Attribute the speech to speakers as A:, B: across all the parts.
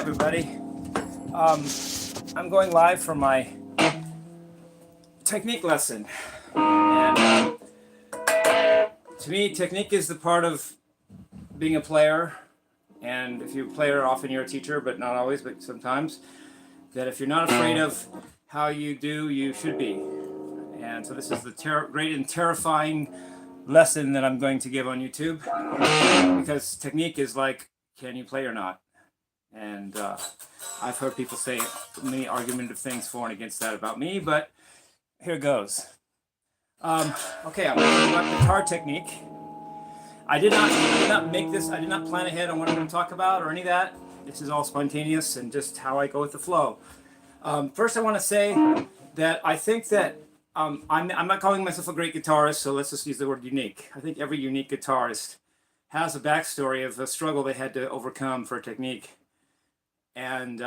A: everybody. I'm going live for my technique lesson. And to me, technique is the part of being a player. And if you're a player, often you're a teacher, but not always, but sometimes. That if you're not afraid of how you do, you should be. And so this is the great and terrifying lesson that I'm going to give on YouTube. Because technique is like, can you play or not? And I've heard people say many argumentative things for and against that about me, but here goes. Okay, I'm going to talk about guitar technique. I did not make this, I did not plan ahead on what I'm going to talk about or any of that. This is all spontaneous and just how I go with the flow. First, I want to say that I think that I'm not calling myself a great guitarist, so let's just use the word unique. I think every unique guitarist has a backstory of a struggle they had to overcome for technique. And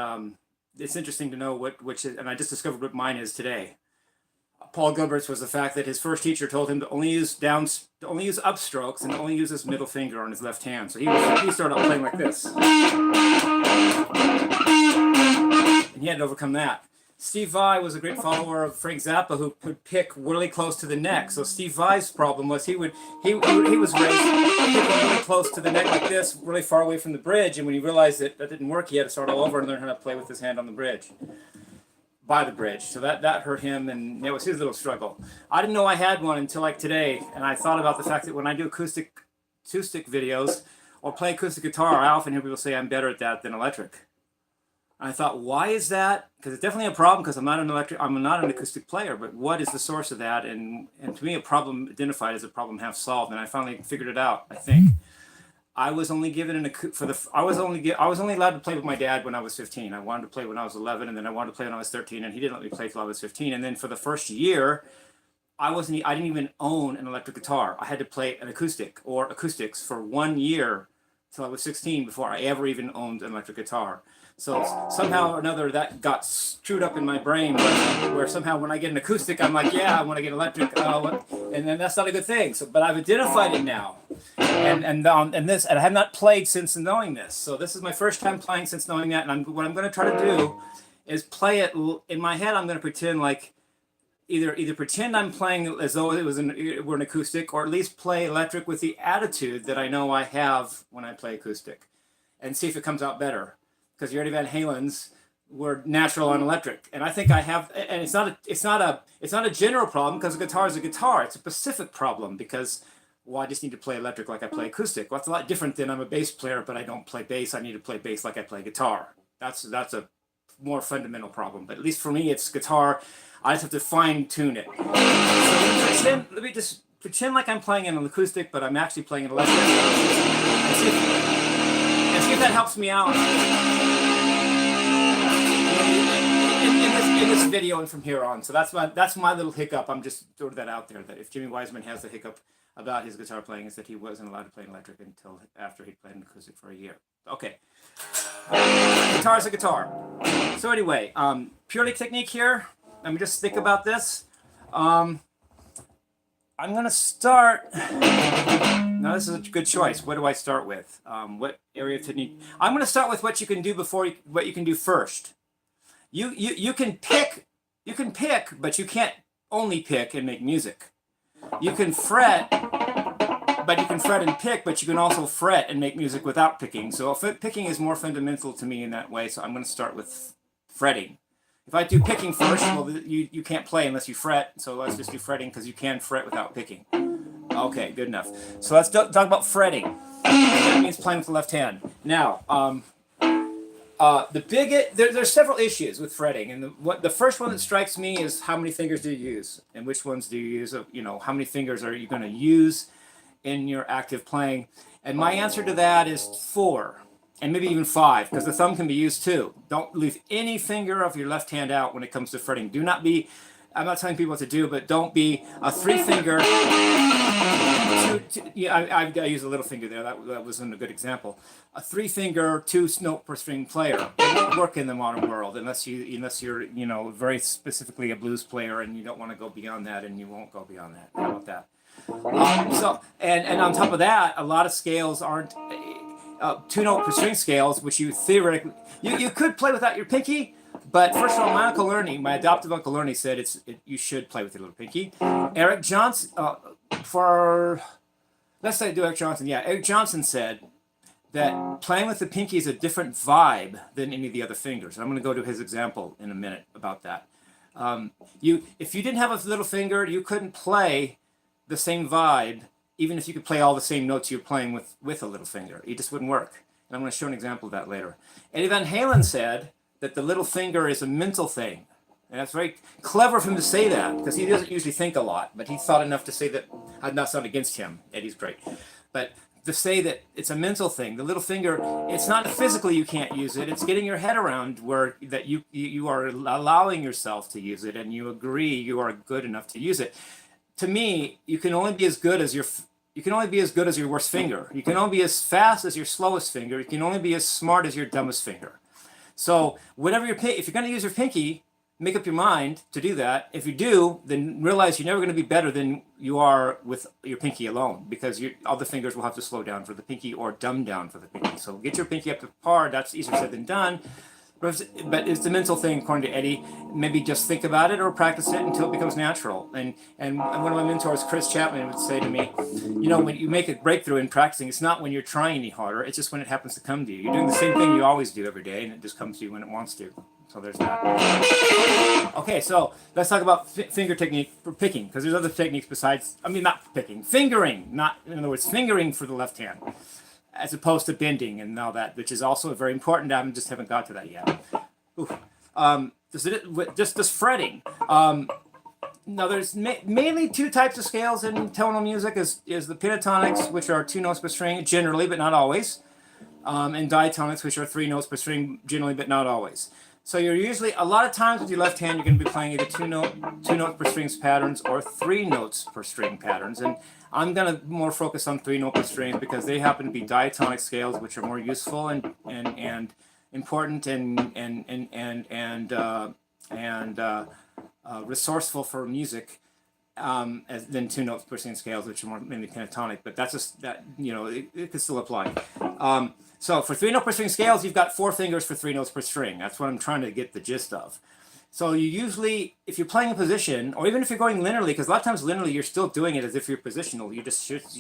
A: it's interesting to know which is, and I just discovered what mine is today. Paul Gilbert's was the fact that his first teacher told him to only use upstrokes and only use his middle finger on his left hand. So he started out playing like this. And he had to overcome that. Steve Vai was a great follower of Frank Zappa, who would pick really close to the neck. So Steve Vai's problem was he was raised picking really close to the neck like this, really far away from the bridge. And when he realized that didn't work, he had to start all over and learn how to play with his hand on the bridge, by the bridge. So that hurt him, and it was his little struggle. I didn't know I had one until like today, and I thought about the fact that when I do acoustic videos or play acoustic guitar, I often hear people say I'm better at that than electric. I thought, why is that? Because it's definitely a problem, because I'm not an acoustic player, but what is the source of that? And to me, a problem identified as a problem half solved, and I finally figured it out, I think. I was only given I was only allowed to play with my dad when I was 15. I wanted to play when I was 11, and then I wanted to play when I was 13, and he didn't let me play till I was 15. And then for the first year, I didn't even own an electric guitar. I had to play an acoustic or acoustics for 1 year till I was 16 before I ever even owned an electric guitar. So somehow or another that got screwed up in my brain, where somehow when I get an acoustic, I'm like, yeah, I want to get electric, and then that's not a good thing. So, but I've identified it now, and I have not played since knowing this. So this is my first time playing since knowing that, and what I'm going to try to do is play it in my head. I'm going to pretend like either pretend I'm playing as though it were an acoustic, or at least play electric with the attitude that I know I have when I play acoustic, and see if it comes out better. Because Eddie Van Halen's were natural on electric, and I think I have. And it's not a general problem, because a guitar is a guitar. It's a specific problem, because I just need to play electric like I play acoustic. Well, that's a lot different than I'm a bass player, but I don't play bass. I need to play bass like I play guitar. That's a more fundamental problem. But at least for me, it's guitar. I just have to fine tune it. So let me just pretend like I'm playing an acoustic, but I'm actually playing an electric. And see if that helps me out. In this video and from here on. So that's my little hiccup. I'm just throwing that out there, that if Jimmie Wiseman has the hiccup about his guitar playing, is that he wasn't allowed to play an electric until after he played an acoustic for a year. Okay. Guitar is a guitar. So anyway, purely technique here. Let me just think about this. I'm going to start. Now this is a good choice. What do I start with? What area of technique? I'm going to start with what you can do what you can do first. You can pick, but you can't only pick and make music. You can fret, but you can fret and pick, but you can also fret and make music without picking. So picking is more fundamental to me in that way. So I'm going to start with fretting. If I do picking first, well, you can't play unless you fret. So let's just do fretting, because you can fret without picking. Okay, good enough. So let's talk about fretting. That means playing with the left hand. Now, there's several issues with fretting, and the first one that strikes me is how many fingers do you use, and which ones do you use? How many fingers are you going to use in your active playing? And my answer to that is 4, and maybe even 5, because the thumb can be used too. Don't leave any finger of your left hand out when it comes to fretting. Do not be. I'm not telling people what to do, but don't be a 3-finger. I use a little finger there. That wasn't a good example. A 3-finger, 2-note per string player. It won't work in the modern world unless you're very specifically a blues player, and you don't want to go beyond that, and you won't go beyond that. How about that? And on top of that, a lot of scales aren't. two-note per string scales, which you theoretically you could play without your pinky. But first of all, my adoptive Uncle Ernie said you should play with your little pinky. Eric Johnson, let's say do Eric Johnson. Yeah, Eric Johnson said that playing with the pinky is a different vibe than any of the other fingers. I'm going to go to his example in a minute about that. If you didn't have a little finger, you couldn't play the same vibe, even if you could play all the same notes you're playing with a little finger. It just wouldn't work. And I'm going to show an example of that later. Eddie Van Halen said that the little finger is a mental thing. And that's very clever of him to say that, because he doesn't usually think a lot, but he thought enough to say that. I'm not against him. Eddie's great. But to say that it's a mental thing, the little finger, it's not physically you can't use it. It's getting your head around that you are allowing yourself to use it, and you agree you are good enough to use it. To me, you can only be as good as your worst finger. You can only be as fast as your slowest finger. You can only be as smart as your dumbest finger. So if you're going to use your pinky, make up your mind to do that. If you do, then realize you're never going to be better than you are with your pinky alone, because other fingers will have to slow down for the pinky or dumb down for the pinky. So get your pinky up to par. That's easier said than done. But it's a mental thing, according to Eddie. Maybe just think about it or practice it until it becomes natural. And one of my mentors, Chris Chapman, would say to me, when you make a breakthrough in practicing, it's not when you're trying any harder. It's just when it happens to come to you. You're doing the same thing you always do every day, and it just comes to you when it wants to. So there's that. Okay, so let's talk about finger technique for picking, because there's other techniques besides, not picking, fingering, in other words, fingering for the left hand, as opposed to bending and all that, which is also very important. I just haven't got to that yet. Just fretting. Now, there's mainly two types of scales in tonal music, is the pentatonics, which are 2 notes per string, generally, but not always, and diatonics, which are 3 notes per string, generally, but not always. So you're usually, a lot of times with your left hand, you're going to be playing either 2 note per strings patterns or 3 notes per string patterns. And I'm going to more focus on 3 note per strings because they happen to be diatonic scales, which are more useful and important and resourceful for music than 2 notes per string scales, which are more mainly pentatonic. But that's just that, it could still apply. So for 3 note per string scales, you've got 4 fingers for 3 notes per string. That's what I'm trying to get the gist of. So you usually, if you're playing a position, or even if you're going linearly, because a lot of times linearly you're still doing it as if you're positional. You're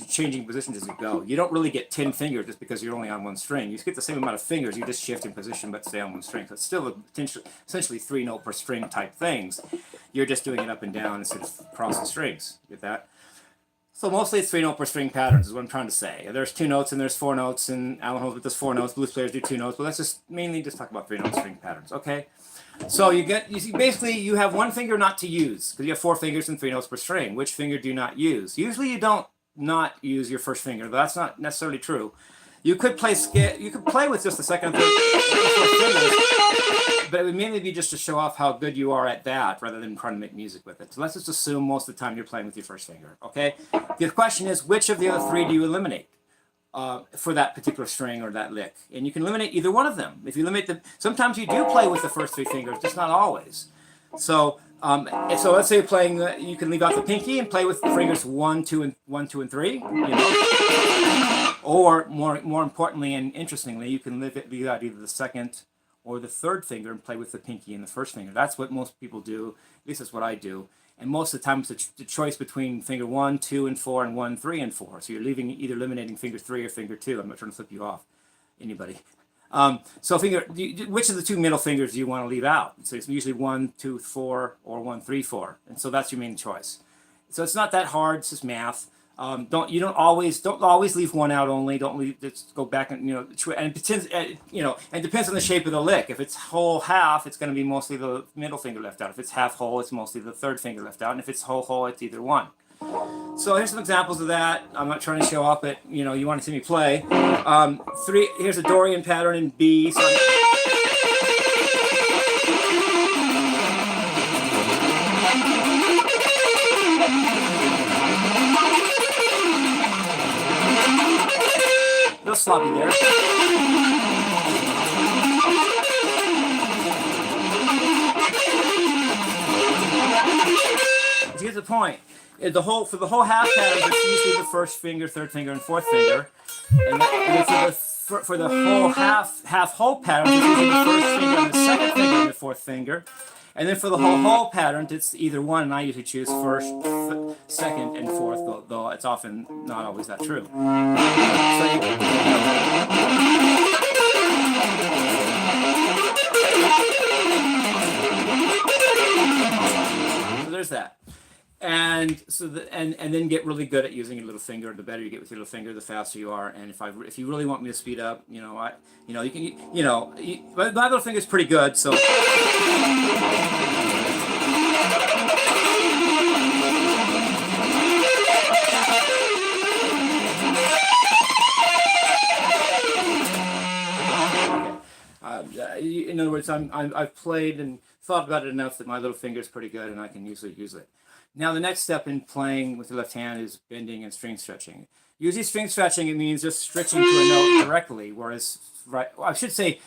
A: changing positions as you go. You don't really get 10 fingers just because you're only on one string. You get the same amount of fingers. You just shift in position but stay on one string. So it's still essentially 3 note per string type things. You're just doing it up and down instead of crossing strings. Get that? So mostly it's 3 note per string patterns is what I'm trying to say. There's 2 notes and there's 4 notes, and Alan Holmes does 4 notes. Blues players do 2 notes, but let's just mainly just talk about 3 note string patterns. Okay. So basically you have one finger not to use because you have 4 fingers and 3 notes per string. Which finger do you not use? Usually you don't not use your first finger. That's not necessarily true. You could play with just the second and third fingers, but it would mainly be just to show off how good you are at that rather than trying to make music with it. So let's just assume most of the time you're playing with your first finger. Okay. The question is, which of the other 3 do you eliminate? For that particular string or that lick, and you can eliminate either one of them. If you eliminate them, sometimes you do play with the first 3 fingers, just not always. So let's say you're playing. You can leave out the pinky and play with the fingers 1, 2, and 3. Or more importantly and interestingly, you can leave out either the second or the third finger and play with the pinky and the first finger. That's what most people do. At least that's what I do. And most of the time, it's the choice between finger 1, 2, and 4, and 1, 3, and 4. So you're either eliminating finger 3 or finger 2. I'm not trying to flip you off, anybody. So which of the 2 middle fingers do you want to leave out? So it's usually 1, 2, 4, or 1, 3, 4. And so that's your main choice. So it's not that hard. It's just math. Don't always leave one out only. Don't leave. Just go back and and it depends on the shape of the lick. If it's whole half, it's going to be mostly the middle finger left out. If it's half whole, it's mostly the third finger left out. And if it's whole, it's either one. So here's some examples of that. I'm not trying to show off, but you want to see me play. Here's a Dorian pattern in B. So a little sloppy there. To get the point, for the whole half pattern, it's usually the first finger, third finger, and fourth finger. And for the for the whole half whole pattern, it's usually the first finger and the second finger and the fourth finger. And then for the whole pattern, it's either one, and I usually choose first, second, and fourth, though it's often not always that true. So there's that. And so and then get really good at using your little finger. The better you get with your little finger, the faster you are. And if you really want me to speed up, you can my little finger's pretty good. So in other words, I've played and thought about it enough that my little finger's pretty good, and I can usually use it. Now, the next step in playing with the left hand is bending and string stretching. Usually, string stretching, it means just stretching to a note directly, whereas, I should say,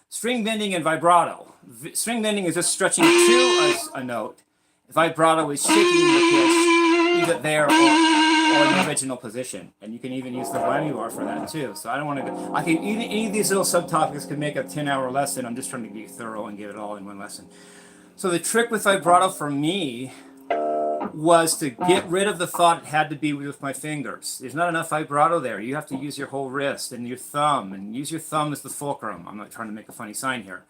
A: string bending and vibrato. String bending is just stretching to a note. Vibrato is shaking the pitch either there or in the original position. And you can even use the whammy bar for that, too. So I don't want to go, any of these little subtopics could make a 10-hour lesson. I'm just trying to be thorough and get it all in one lesson. So the trick with vibrato for me was to get rid of the thought it had to be with my fingers. There's not enough vibrato there. You have to use your whole wrist and your thumb, and use your thumb as the fulcrum. I'm not trying to make a funny sign here.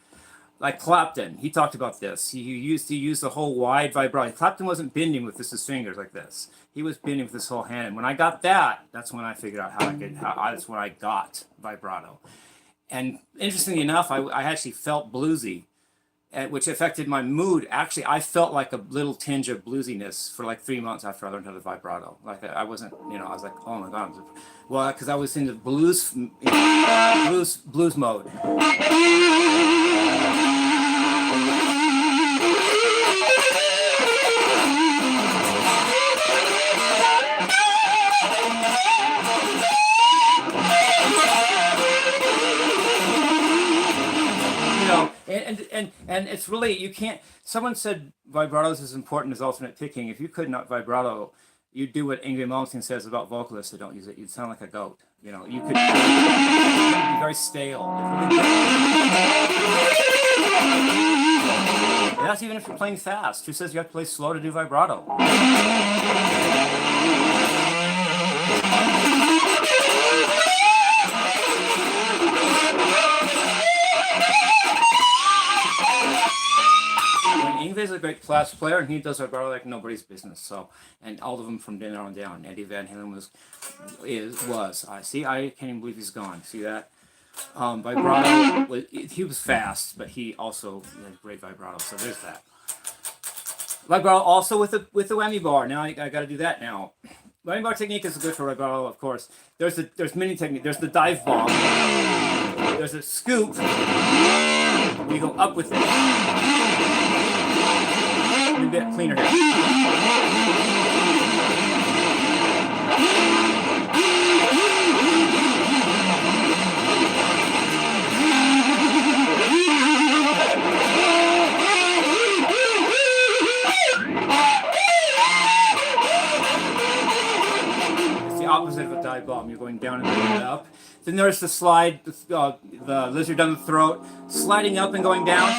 A: Like Clapton, he talked about this. He used the whole wide vibrato. Clapton wasn't bending with just his fingers like this. He was bending with his whole hand. And when I got that, that's when I figured out that's when I got vibrato. And interestingly enough, I actually felt bluesy, which affected my mood. Actually, I felt like a little tinge of bluesiness for like 3 months after I learned how to vibrato. Like I wasn't, I was like, oh my God. Well, because I was in the blues mode. And it's really, you can't, someone said vibrato is as important as alternate picking. If you could not vibrato, you'd do what Ingrid Malmsteen says about vocalists that don't use it. You'd sound like a goat. You could be very stale. And that's even if you're playing fast. Who says you have to play slow to do vibrato? Ingrid's a great class player, and he does vibrato like nobody's business. So, and all of them from then on down. Eddie Van Halen was. I see. I can't even believe he's gone. See that? Vibrato. He was fast, but he also had great vibrato. So there's that. Vibrato also with the whammy bar. Now I got to do that now. Whammy bar technique is good for vibrato, of course. There's many techniques. There's the dive bomb. There's a scoop. We go up with it. A bit cleaner here. It's the opposite of a dive bomb. You're going down and going up. Then there's the slide, the lizard down the throat, sliding up and going down,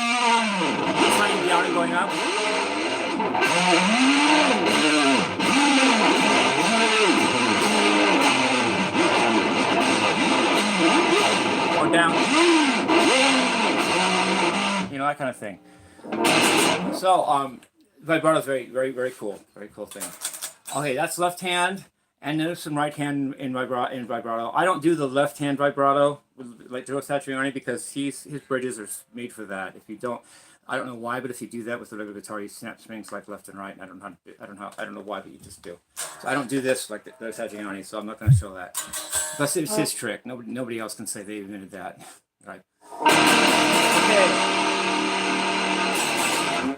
A: sliding down and going up. Or down. That kind of thing. So, vibrato is very, very, very cool. Very cool thing. Okay, that's left hand. And there's some right hand in vibrato. I don't do the left hand vibrato like Joe Satriani because his bridges are made for that. If you don't, I don't know why, but if you do that with the regular guitar, you snap strings like left and right. And I don't know why, but you just do. So I don't do this like the Satriani, so I'm not going to show that. But it's his trick. Nobody else can say they invented that. Right. Okay.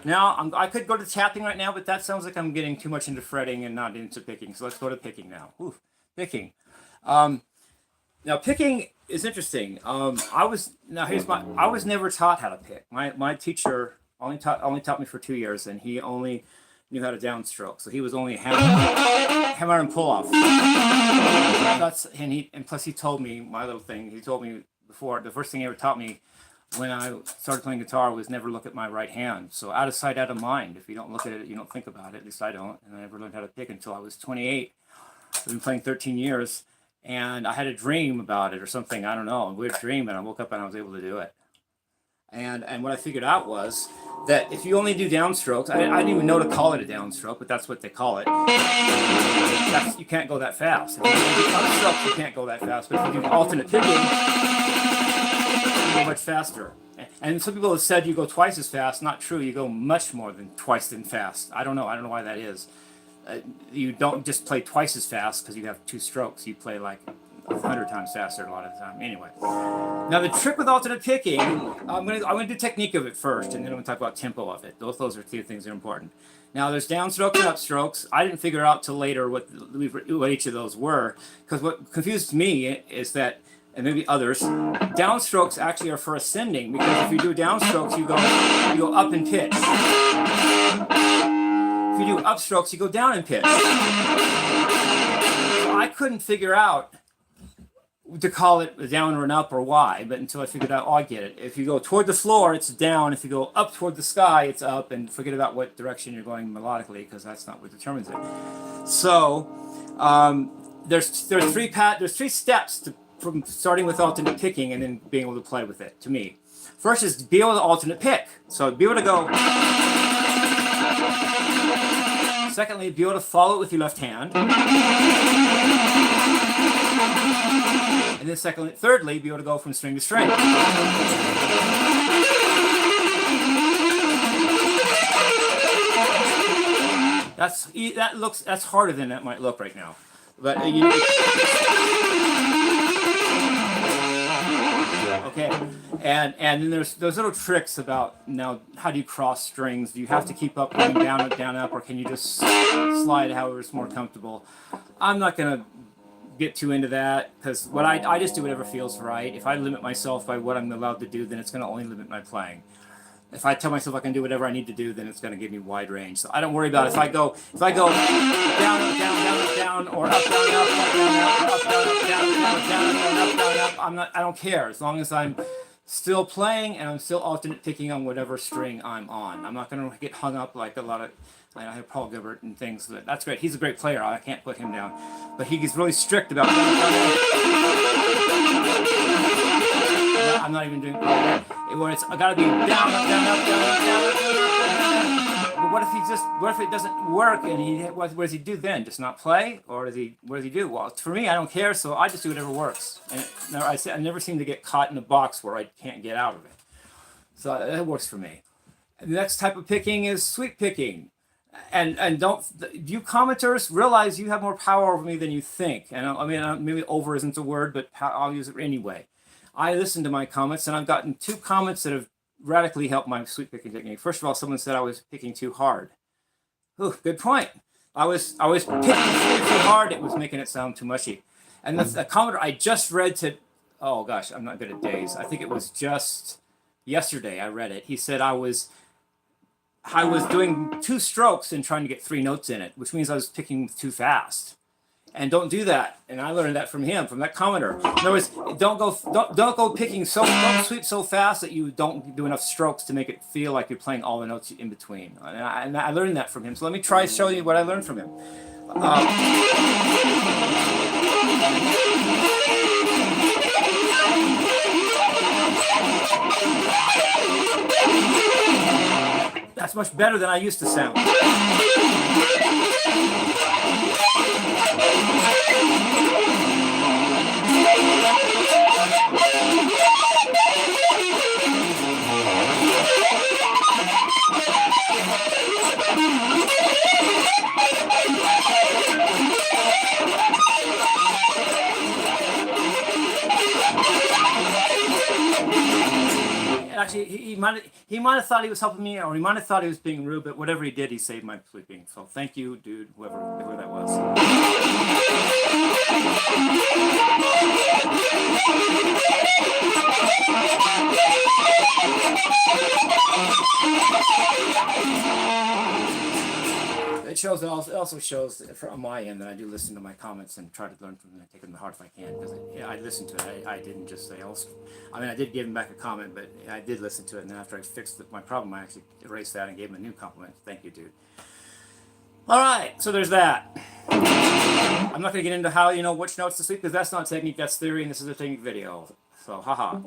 A: Now, I could go to tapping right now, but that sounds like I'm getting too much into fretting and not into picking. So let's go to picking now. Ooh, picking. Now, picking is interesting. I was never taught how to pick. My teacher only taught me for 2 years, and he only knew how to downstroke. So he was only hammer and pull off. And plus he told me my little thing. He told me before, the first thing he ever taught me when I started playing guitar was never look at my right hand. So out of sight, out of mind. If you don't look at it, you don't think about it. At least I don't. And I never learned how to pick until I was 28. I've been playing 13 years, and I had a dream about it or something. I don't know, a weird dream, and I woke up and I was able to do it. And what I figured out was that if you only do downstroke, I didn't even know to call it a downstroke, but that's what they call it. You can't go that fast. If you do upstroke, you can't go that fast. But if you do alternate picking, you go much faster. And some people have said you go twice as fast. Not true. You go much more than twice as fast. I don't know why that is. You don't just play twice as fast because you have two strokes. You play like 100 times faster a lot of the time. Anyway, now the trick with alternate picking, I'm gonna do technique of it first, and then I'm gonna talk about tempo of it. Those are two things that are important. Now there's downstrokes and upstrokes. I didn't figure out till later what each of those were, because what confused me is that, and maybe others, downstrokes actually are for ascending, because if you do downstrokes, you go up in pitch. If you do upstrokes, you go down in pitch. So I couldn't figure out to call it a down or an up or why, but until I figured out, I get it. If you go toward the floor, it's down. If you go up toward the sky, it's up. And forget about what direction you're going melodically, because that's not what determines it. So there's three steps from starting with alternate picking and then being able to play with it, to me. First is be able to alternate pick. So be able to go. Secondly, be able to follow it with your left hand. And then thirdly, be able to go from string to string. That's harder than that might look right now. But okay, and then there's those little tricks about, now, how do you cross strings? Do you have to keep up, going down, up, or can you just slide however it's more comfortable? I'm not gonna get too into that, because I just do whatever feels right. If I limit myself by what I'm allowed to do, then it's gonna only limit my playing. If I tell myself I can do whatever I need to do, then it's going to give me wide range. So I don't worry about it. If I go down, or up, down, up, I don't care, as long as I'm still playing and I'm still alternate picking on whatever string I'm on. I'm not going to get hung up like a lot of, I have Paul Gilbert and things. That's great. He's a great player. I can't put him down, but he's really strict about. I'm not even doing where it's I gotta be down, up. But what if it doesn't work, and what does he do then? Just not play, or what does he do? Well, for me, I don't care, so I just do whatever works. And I never seem to get caught in a box where I can't get out of it. So that works for me. And the next type of picking is sweep picking. And you commenters realize you have more power over me than you think. And I mean, maybe over isn't a word, but I'll use it anyway. I listened to my comments, and I've gotten 2 comments that have radically helped my sweep picking technique. First of all, someone said I was picking too hard. Ooh, good point. I was picking too hard. It was making it sound too mushy. And the commenter I just read said, oh gosh, I'm not good at days. I think it was just yesterday I read it. He said I was doing 2 strokes and trying to get 3 notes in it, which means I was picking too fast. And don't do that. And I learned that from him, from that commenter. In other words, don't go picking don't sweep so fast that you don't do enough strokes to make it feel like you're playing all the notes in between. And I learned that from him. So let me show you what I learned from him. That's much better than I used to sound. Actually, he might have thought he was helping me, or he might have thought he was being rude, but whatever he did, he saved my sleeping. So thank you, dude, whoever that was. shows it also shows from my end that I do listen to my comments and try to learn from them and take them to heart if I can, because I listened to it. I didn't just say, I mean, I did give him back a comment, but I did listen to it, and then after I fixed my problem, I actually erased that and gave him a new compliment. Thank you, dude. All right, so there's that. I'm not going to get into how, which notes to sweep, because that's not technique, that's theory, and this is a technique video. So, haha.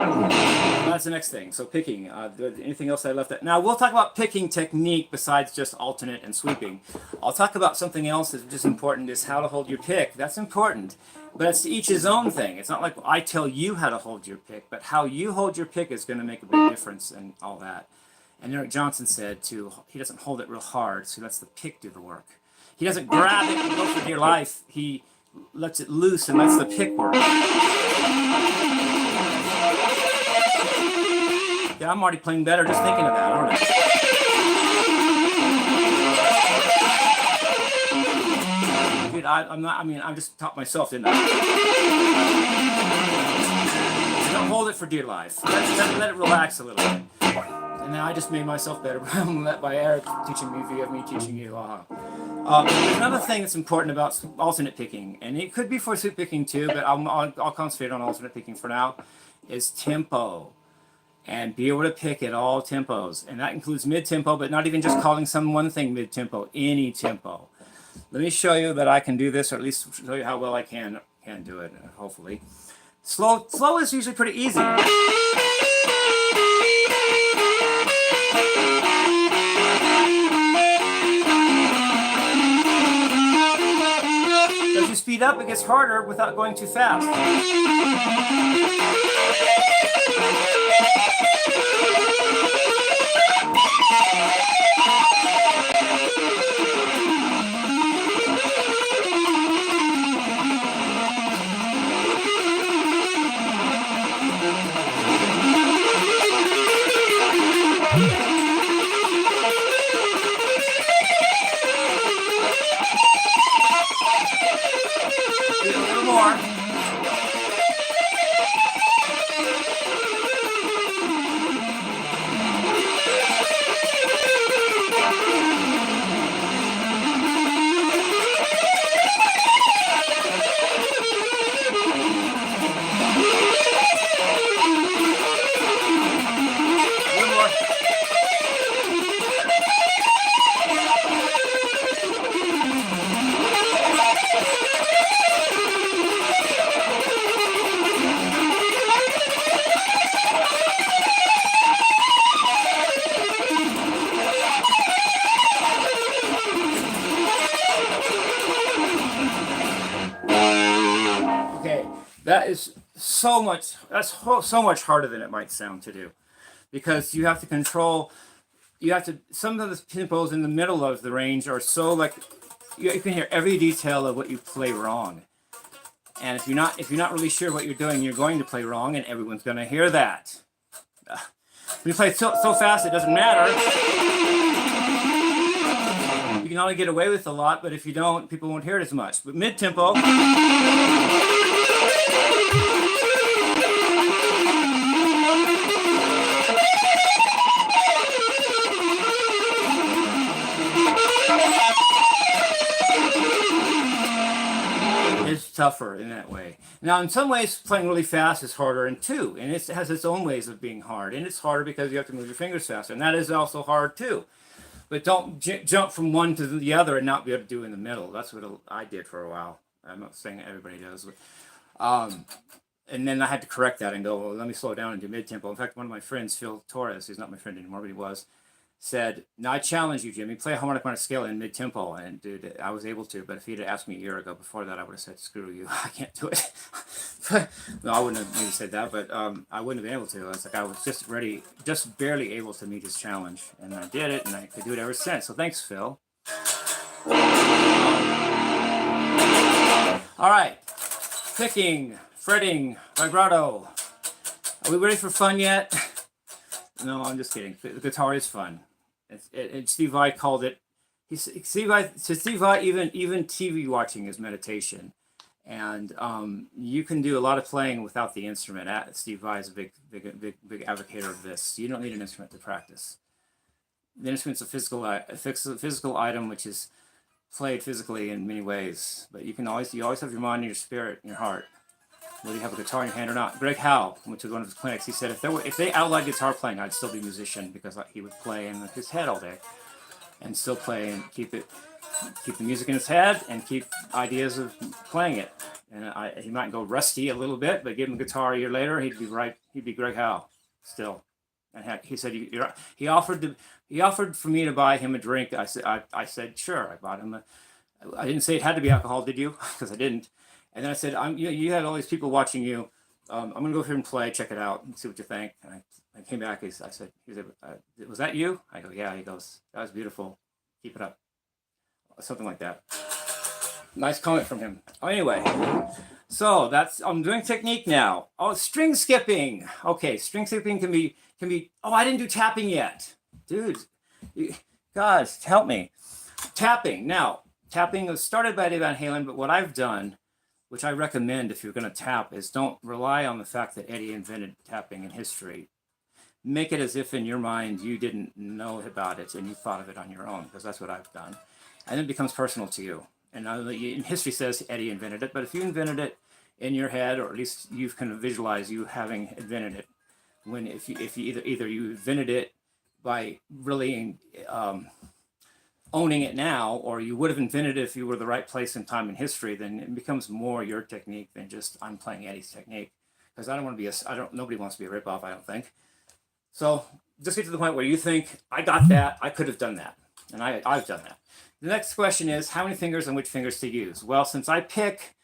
A: That's the next thing. So, picking. Anything else I left out? Now, we'll talk about picking technique besides just alternate and sweeping. I'll talk about something else that's just important, is how to hold your pick. That's important. But it's each his own thing. It's not like I tell you how to hold your pick, but how you hold your pick is going to make a big difference and all that. And Eric Johnson said, too, he doesn't hold it real hard, so he lets the pick do the work. He doesn't grab it and go for dear life. He lets it loose and lets the pick work. Yeah, I'm already playing better just thinking of that, aren't I? Dude, I just taught myself, didn't I? Don't hold it for dear life. Let it relax a little bit. And then I just made myself better by Eric teaching me via me teaching you. There's another thing that's important about alternate picking, and it could be for sweep picking too, but I'll concentrate on alternate picking for now, is tempo. And be able to pick at all tempos. And that includes mid-tempo, but not even just calling one thing mid-tempo, any tempo. Let me show you that I can do this, or at least show you how well I can do it, hopefully. Slow is usually pretty easy. As you speed up, it gets harder without going too fast. A little more. That is so much harder than it might sound to do, because you have to control, some of the tempos in the middle of the range are so you can hear every detail of what you play wrong. And if you're not really sure what you're doing, you're going to play wrong, and everyone's going to hear that. When you play so fast, it doesn't matter. You can only get away with a lot, but if you don't, people won't hear it as much. But mid-tempo, it's tougher in that way. Now, in some ways, playing really fast is harder, and it has its own ways of being hard, and it's harder because you have to move your fingers faster, and that is also hard too. But don't jump from one to the other and not be able to do in the middle. That's what I did for a while. I'm not saying everybody does. But, and then I had to correct that and go, well, let me slow down and do mid-tempo. In fact, one of my friends, Phil Torres, who's not my friend anymore, but he was, said, "Now I challenge you, Jimmie, play a harmonic minor scale in mid-tempo." And dude, I was able to, but if he'd asked me a year ago before that, I would have said, "Screw you, I can't do it." No, I wouldn't have maybe said that, but I wouldn't have been able to. It's like I was just barely able to meet his challenge, and I did it, and I could do it ever since. So thanks, Phil. All right, picking, fretting, vibrato. Are we ready for fun yet? No, I'm just kidding. The guitar is fun. Steve Vai called it. Steve Vai, even TV watching is meditation, and you can do a lot of playing without the instrument. Steve Vai is a big advocate of this. You don't need an instrument to practice. The instrument's a physical item, which is played physically in many ways, but you always have your mind and your spirit and your heart, whether you have a guitar in your hand or not. Greg Howe went to one of his clinics. He said if they outlawed guitar playing, I'd still be a musician, because he would play in his head all day and still play and keep the music in his head and keep ideas of playing it. And he might go rusty a little bit, but give him a guitar a year later, he'd be Greg Howe still. And he said he offered for me to buy him a drink. I said sure. I bought him I didn't say it had to be alcohol, did you? Because I didn't. And then I said, you had all these people watching you. I'm gonna go here and play, check it out, and see what you think. And I came back. I said, was that you? I go, yeah. He goes, that was beautiful. Keep it up. Something like that. Nice comment from him. Oh, anyway, so I'm doing technique now. Oh, string skipping. Okay, string skipping can be. Oh, I didn't do tapping yet, dude. Guys, help me. Tapping. Now, tapping was started by Eddie Van Halen, but what I've done, which I recommend if you're going to tap, is don't rely on the fact that Eddie invented tapping in history. Make it as if in your mind you didn't know about it and you thought of it on your own, because that's what I've done. And it becomes personal to you. And in history says Eddie invented it, but if you invented it in your head, or at least you can visualize you having invented it, if you either you invented it by really owning it now, or you would have invented it if you were the right place and time in history, then it becomes more your technique than just I'm playing Eddie's technique. Because I don't want to be nobody wants to be a ripoff, I don't think. So just get to the point where you think, I got that, I could have done that. And I've done that. The next question is, how many fingers and which fingers to use? Well, since I pick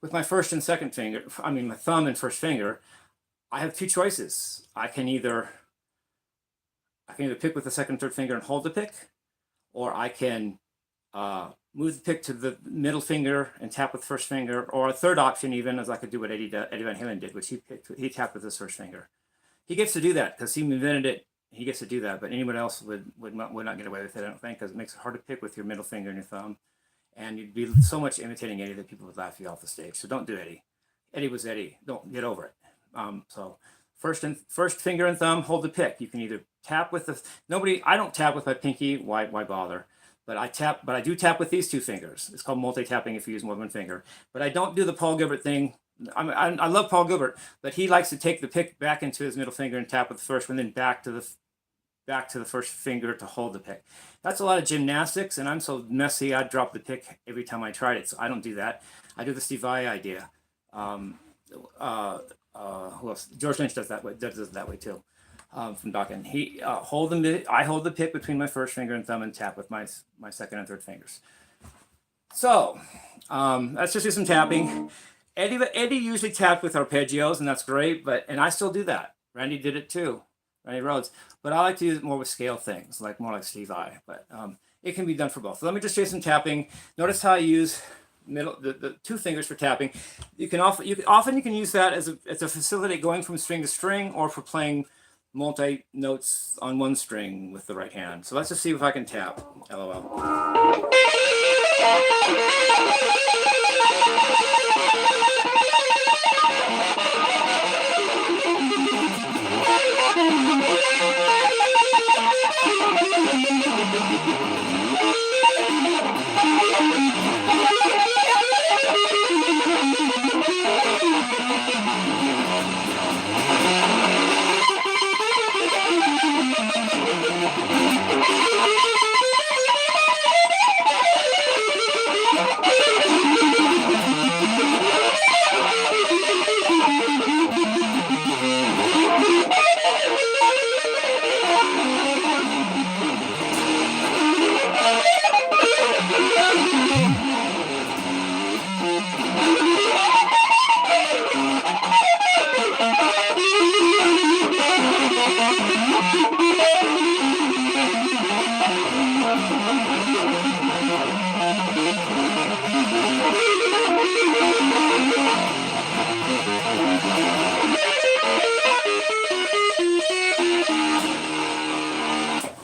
A: with my first and second finger, my thumb and first finger, I have two choices. I can either pick with the second and third finger and hold the pick, or I can move the pick to the middle finger and tap with the first finger, or a third option even, as I could do what Eddie Van Halen did, which he tapped with his first finger. He gets to do that because he invented it. He gets to do that, but anyone else would not get away with it, I don't think, because it makes it hard to pick with your middle finger and your thumb. And you'd be so much imitating Eddie that people would laugh you off the stage. So don't do Eddie. Eddie was Eddie. Don't get over it. So first finger and thumb, hold the pick. You can either tap with I don't tap with my pinky. Why bother? But I do tap with these two fingers. It's called multi-tapping if you use more than one finger. But I don't do the Paul Gilbert thing. I love Paul Gilbert, but he likes to take the pick back into his middle finger and tap with the first one, then back to the first finger to hold the pick. That's a lot of gymnastics, and I'm so messy, I'd drop the pick every time I tried it, so I don't do that. I do the Steve Vai idea. Who else? George Lynch does that way too, from Dawkins. I hold the pick between my first finger and thumb and tap with my second and third fingers. So let's just do some tapping. Eddie usually tapped with arpeggios, and that's great, and I still do that. Randy did it too, Randy Rhoads. But I like to use it more with scale things, more like Steve Vai. But it can be done for both. So let me just show you some tapping. Notice how I use the two fingers for tapping. You can use that as a facility going from string to string, or for playing multi notes on one string with the right hand. So let's just see if I can tap. LOL.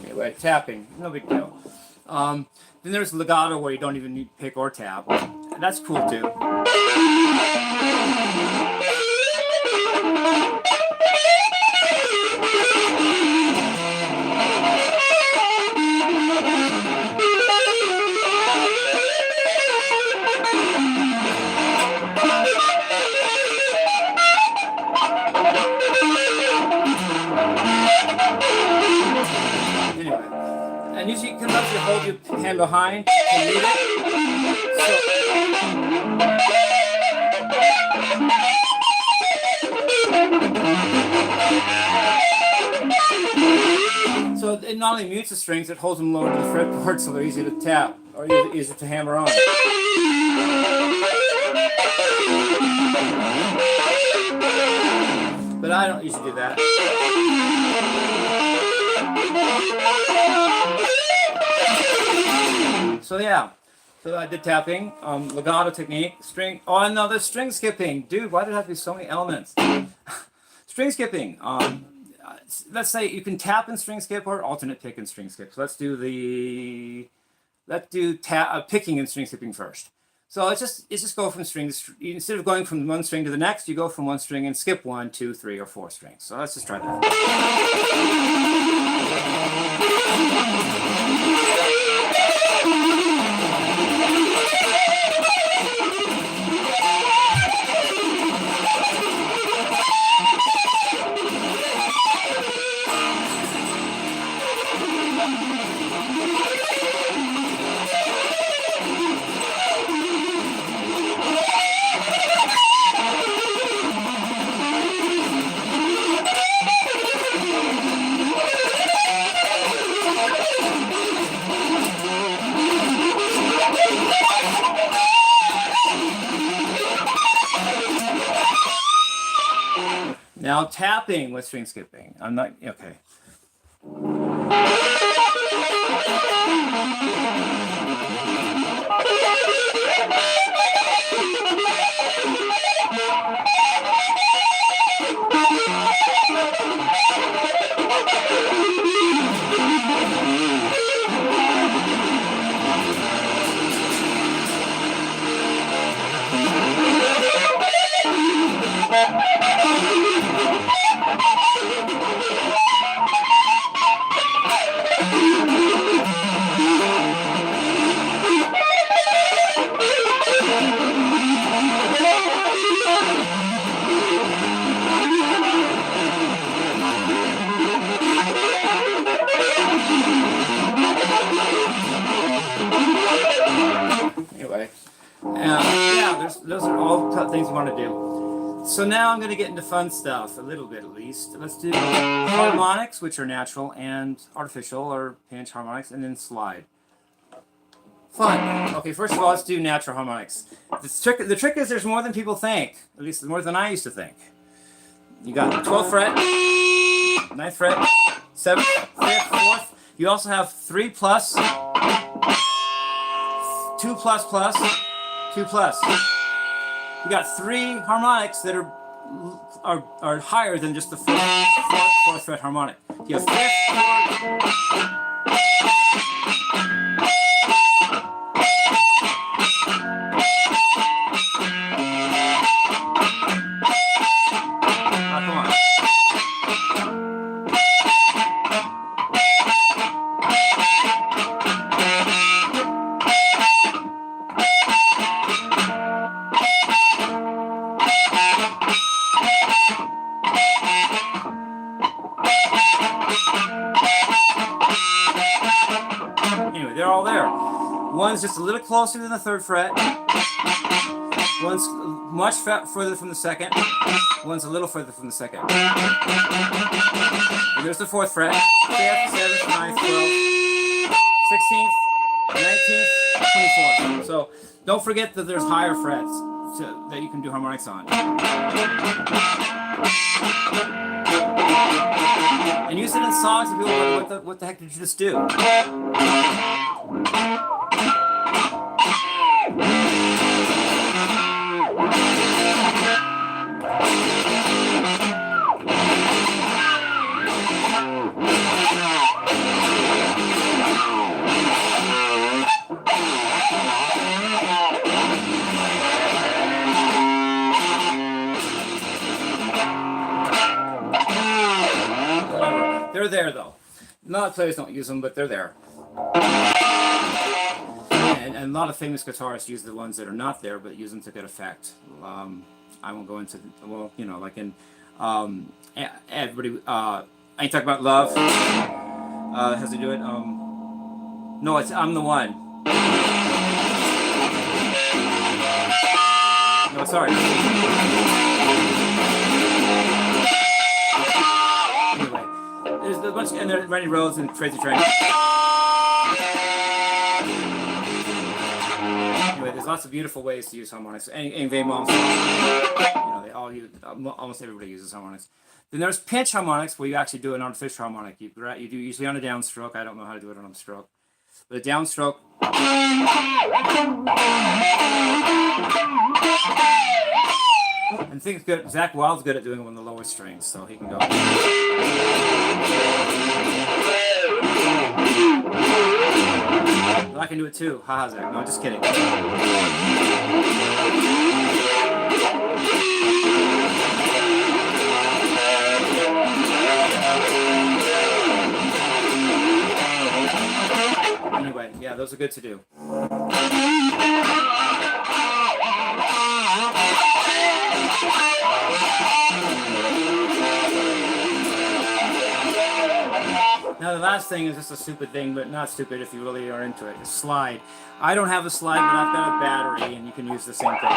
A: Anyway, tapping, no big deal. Then there's legato, where you don't even need pick or tap. That's cool too. and usually you can actually hold your hand behind and read it. So it not only mutes the strings, it holds them lower to the fretboard so they're easy to tap or easy to hammer on. But I don't usually do that. So yeah, so I did tapping, legato technique, string. Oh, and no, there's string skipping, dude. Why did it have to be so many elements? String skipping. Let's say you can tap in string skip or alternate pick in string skip. So let's do picking and string skipping first. So it's just go from string to string. Instead of going from one string to the next, you go from one string and skip 1, 2, 3, or 4 strings. So let's just try that. Now tapping with string skipping. I'm not, okay. Anyway, yeah, those are all things you want to do. So now I'm going to get into fun stuff, a little bit at least. Let's do harmonics, which are natural and artificial, or pinch harmonics, and then slide. Fun. Okay, first of all, let's do natural harmonics. The trick is there's more than people think, at least more than I used to think. You got 12th fret, 9th fret, 7th, 5th, 4th. You also have 3 plus, 2 plus plus, 2 plus. You got 3 harmonics that are higher than just the 4th fret harmonic. You have 5th, 4th. Anyway, they're all there. One's just a little closer than the 3rd fret. One's much further from the 2nd. One's a little further from the 2nd. And there's the 4th fret. 5th, 7th, 9th, 12th, 16th, 19th, 24th. So don't forget that there's higher frets that you can do harmonics on. And use it in songs and people go, what the heck did you just do? They're there though. A lot of players don't use them, but they're there. And a lot of famous guitarists use the ones that are not there, but use them to good effect. I won't go into, well, you know, like in everybody. I ain't talking about Love. Has to do it. No, it's I'm the one. No, sorry. Anyway, there's a bunch, and there's many roads and crazy trains. Anyway, there's lots of beautiful ways to use harmonics. Any moms, they all use. Almost everybody uses harmonics. Then there's pinch harmonics, where you actually do an artificial harmonic. You do usually on a downstroke. I don't know how to do it on a stroke, but a downstroke. And things good. Zach Wild's good at doing it on the lower strings, so he can go. Well, I can do it too. Haha, Zach. No, just kidding. Anyway, yeah, those are good to do. Now the last thing is just a stupid thing, but not stupid if you really are into it. A slide. I don't have a slide, but I've got a battery, and you can use the same thing.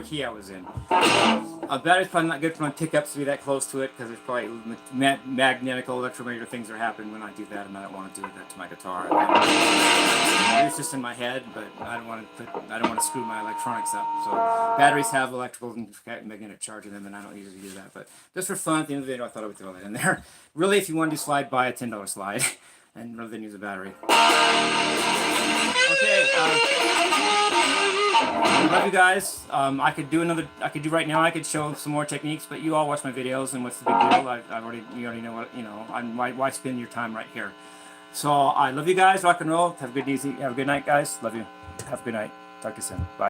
A: Key I was in. A battery's probably not good for my pickups to be that close to it, because there's probably magnetical electromagnetic things that happen when I do that, and I don't want to do that to my guitar. It's just in my head, but I don't want to screw my electronics up. So batteries have electrical and magnetic charge in them, and I don't usually do that. But just for fun, at the end of the video, I thought I would throw that in there. Really, if you want to do slide, buy a $10 slide, and rather than use a battery. Okay. I love you guys. I could do right now. I could show some more techniques, but you all watch my videos, and what's the big deal? You already know what, why spend your time right here? So I love you guys. Rock and roll. Have a good night, guys. Love you. Have a good night. Talk to you soon. Bye.